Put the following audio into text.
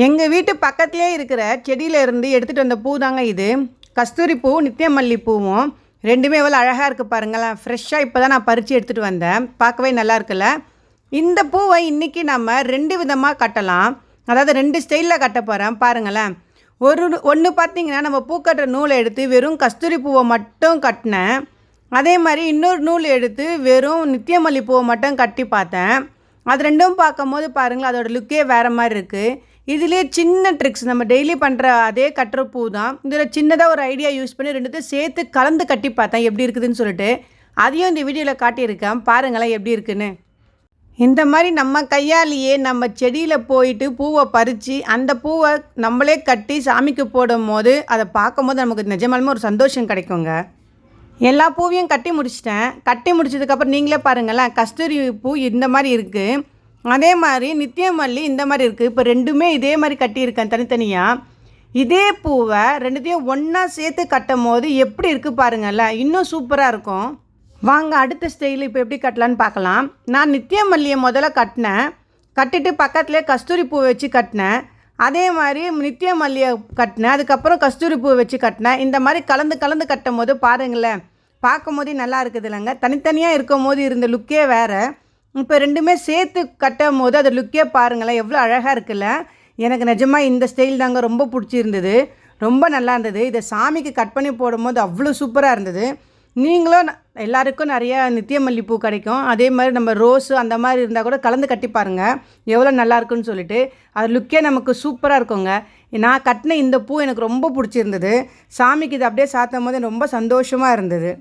எங்கள் வீட்டு பக்கத்துலேயே இருக்கிற செடியில் இருந்து எடுத்துகிட்டு வந்த பூ தாங்க இது. கஸ்தூரி பூ, நித்தியமல்லி பூவும் ரெண்டுமே எவ்வளோ அழகாக இருக்குது பாருங்களேன். ஃப்ரெஷ்ஷாக இப்போ தான் நான் பறித்து எடுத்துகிட்டு வந்தேன். பார்க்கவே நல்லா இருக்குல்ல. இந்த பூவை இன்றைக்கி நம்ம 2 விதமாக கட்டலாம். அதாவது 2 ஸ்டைலில் கட்ட போகிறேன் பாருங்களேன். ஒன்று பார்த்திங்கன்னா நம்ம பூக்கட்டுற நூலை எடுத்து வெறும் கஸ்தூரி பூவை மட்டும் கட்டினேன். அதே மாதிரி இன்னொரு நூல் எடுத்து வெறும் நித்தியமல்லி பூவை மட்டும் கட்டி பார்த்தேன். அது ரெண்டும் பார்க்கும்போது பாருங்களேன், அதோடய லுக்கே வேறு மாதிரி இருக்குது. இதிலே சின்ன ட்ரிக்ஸ், நம்ம டெய்லி பண்ணுற அதே கட்டுற பூ தான். இதில் சின்னதாக ஒரு ஐடியா யூஸ் பண்ணி 2த்தையும் சேர்த்து கலந்து கட்டி பார்த்தேன் எப்படி இருக்குதுன்னு சொல்லிட்டு. அதையும் இந்த வீடியோவில் காட்டியிருக்கேன் பாருங்களேன் எப்படி இருக்குன்னு. இந்த மாதிரி நம்ம கையாலேயே நம்ம செடியில் போயிட்டு பூவை பறித்து அந்த பூவை நம்மளே கட்டி சாமிக்கு போடும் போது அதை பார்க்கும்போது நமக்கு நிஜமாலுமே ஒரு சந்தோஷம் கிடைக்குங்க. எல்லா பூவையும் கட்டி முடிச்சிட்டேன். கட்டி முடிச்சதுக்கப்புறம் நீங்களே பாருங்களேன், கஸ்தூரி பூ இந்த மாதிரி இருக்குது, அதே மாதிரி நித்தியமல்லி இந்த மாதிரி இருக்குது. இப்போ 2மே இதே மாதிரி கட்டியிருக்கேன் தனித்தனியாக. இதே பூவை 2த்தையும் ஒன்றா சேர்த்து கட்டும் போது எப்படி இருக்குது பாருங்கள்ல, இன்னும் சூப்பராக இருக்கும். வாங்க அடுத்த ஸ்டைல் இப்போ எப்படி கட்டலான்னு பார்க்கலாம். நான் நித்தியமல்லியை முதல்ல கட்டினேன். கட்டிட்டு பக்கத்துலேயே கஸ்தூரி பூ வச்சு கட்டினேன். அதே மாதிரி நித்தியமல்லியை கட்டினேன். அதுக்கப்புறம் கஸ்தூரி பூ வச்சு கட்டினேன். இந்த மாதிரி கலந்து கலந்து கட்டும் போது பாருங்களேன், பார்க்கும் போதே நல்லா இருக்குது இல்லைங்க. தனித்தனியாக இருக்கும் போது இருந்த லுக்கே வேறு. இப்போ 2மே சேர்த்து கட்டும் போது அது லுக்கே பாருங்களேன் எவ்வளோ அழகாக இருக்குல்ல. எனக்கு நிஜமாக இந்த ஸ்டைல் தாங்க ரொம்ப பிடிச்சிருந்தது. ரொம்ப நல்லா இருந்தது. இதை சாமிக்கு கட் பண்ணி போடும்போது அவ்வளோ சூப்பராக இருந்தது. நீங்களும் எல்லாருக்கும் நிறையா நித்தியமல்லி பூ கிடைக்கும். அதே மாதிரி நம்ம ரோஸு அந்த மாதிரி இருந்தால் கூட கலந்து கட்டி பாருங்கள் எவ்வளோ நல்லாயிருக்குன்னு சொல்லிட்டு. அது லுக்கே நமக்கு சூப்பராக இருக்குங்க. நான் கட்டின இந்த பூ எனக்கு ரொம்ப பிடிச்சிருந்தது. சாமிக்கு இது அப்படியே சாத்தும் போது ரொம்ப சந்தோஷமாக இருந்தது.